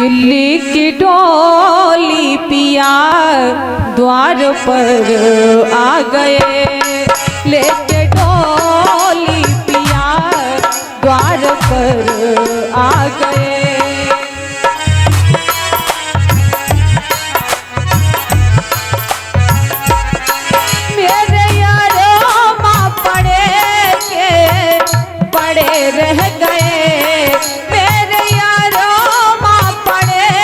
दिल्ली की डोली पिया द्वार पर आ गए, लेके डोली पिया द्वार पर आ गए। मेरे यारों माँ पड़े रह गए, मेरे यारों माँ पड़े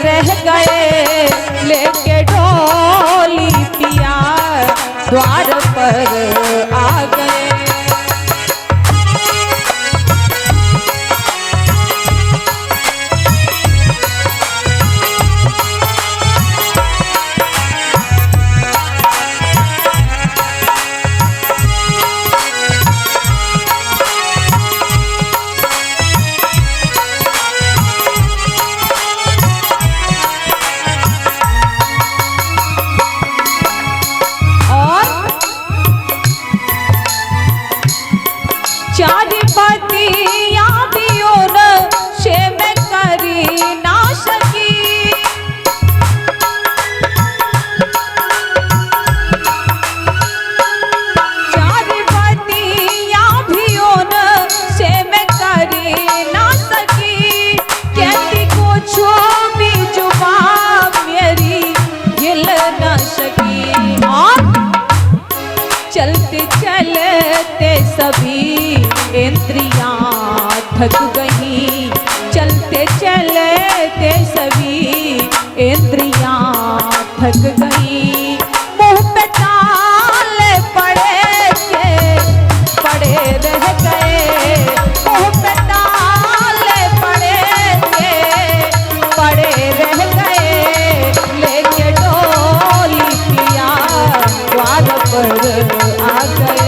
रह गए, लेके डोली पिया द्वार पर आ गए। चारी पतियां भी और शे में करी ना सकी, चारी पतियां भी और शे में करी ना सकी। कहती कुछ भी जुबान मेरी हिल न सकी। और चलते चलते सभी इंद्रियां थक गई, चलते चलते सभी इंद्रियां थक गई। मुंह पे ताले पड़े रह गए, मुंह पे ताले पड़े रह गए, लेके डोली पिया द्वार पर आ गए।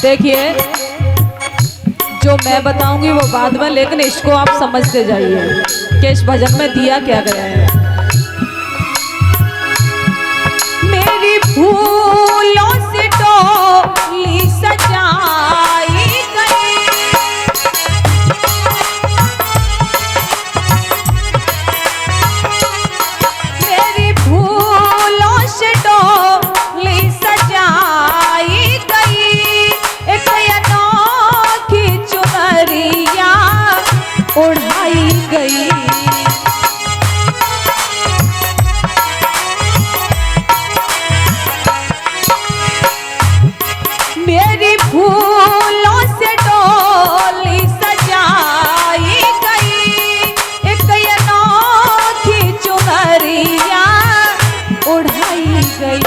देखिए, जो मैं बताऊंगी वो बाद में, लेकिन इसको आप समझते जाइए कि इस भजन में दिया क्या गया है। मेरी भूलों से डोली सजाई गई, मेरी भूलों से डोली सजाई गई। एक अनोखी चुनरिया उड़ाई गई, मेरी फूलों से डोली सजाई गई। एक अनोखी चुनरिया उड़ाई गई।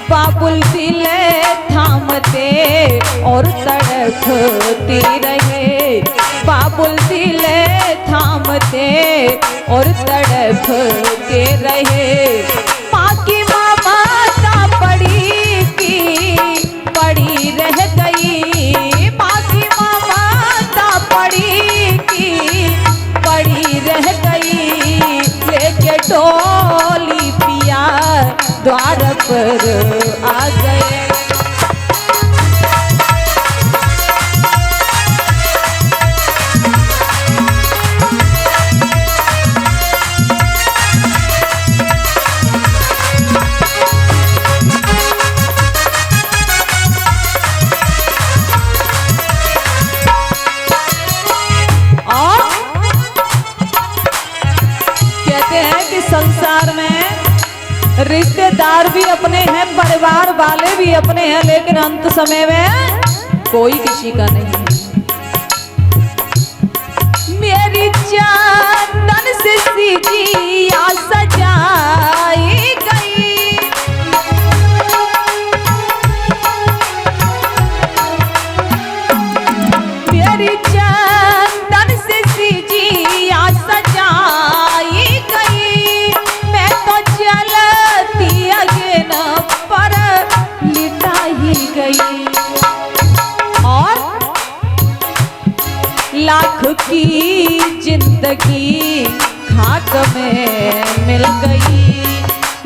बाबुल दिले थामते और तड़पते रहे, बाबुल दिले थामते और तड़पते रहे। माँ की ममता पड़ी रह गई, माँ की ममता पड़ी रह गई, लेके डोली पिया द्वार पर आ गए। संसार में रिश्तेदार भी अपने हैं, परिवार वाले भी अपने हैं, लेकिन अंत समय में कोई किसी का नहीं है। मेरी चंदन से सीजिया सजाई गई, मेरी चंदन से सीजिया सजाई गई। मैं तो चलती अगे न की जिंदगी खाक में मिल गई,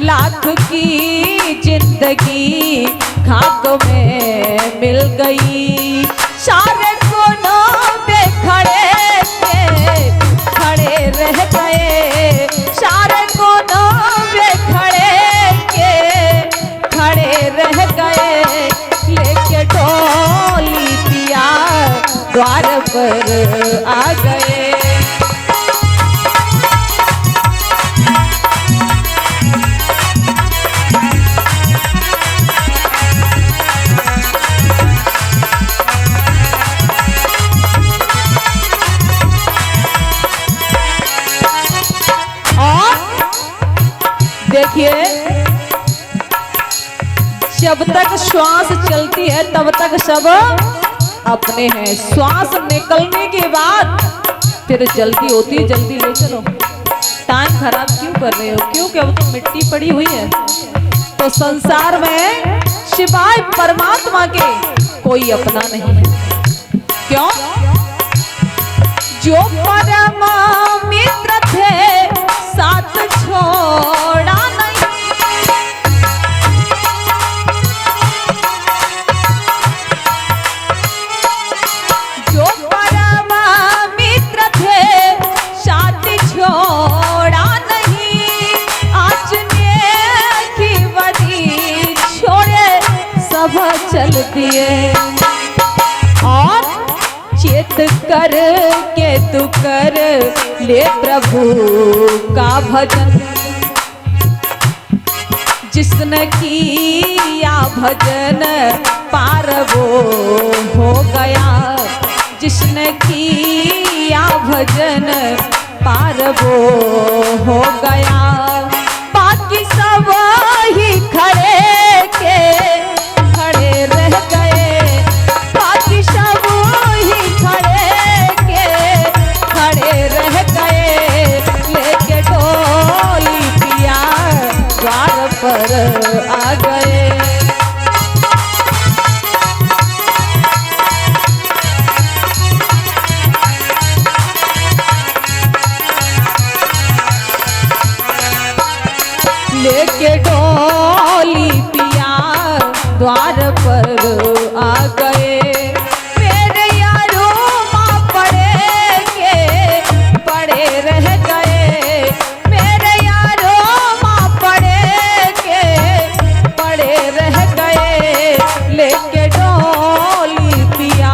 लाख की जिंदगी खाक में मिल गई। सारे कोनों पे खड़े रह गए, सारे कोनों पे खड़े रह गए। लेके डोली पिया द्वार पर आ गए। देखिए, जब तक श्वास चलती है तब तक सब अपने हैं। श्वास निकलने के बाद फिर जल्दी होती है, जल्दी ले चलो, टाइम खराब क्यों कर रहे हो? क्योंकि अब तो मिट्टी पड़ी हुई है। तो संसार में सिवाय परमात्मा के कोई अपना नहीं है। क्यों? जो परम मित्र थे साथ छोड़ा नहीं, जो परम मित्र थे साथ छोड़ा नहीं। आज नेकी बदी छोड़े सब चल दिए। और चेत कर के तू कर ले प्रभु का भजन, जिसने किया भजन पार वो हो गया, जिसने किया भजन पार वो हो गया। बाकी सब ही खड़े रह गए, बाकी सब ही खड़े रह गए। लेके डोली पिया द्वार पर आ गए। लेके डोली पिया द्वार पर आ गए। मेरे यारों माँ पड़े रह गए, मेरे यारों माँ पड़े रह गए। लेके डोली पिया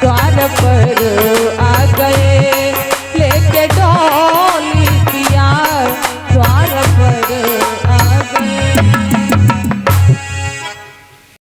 द्वार पर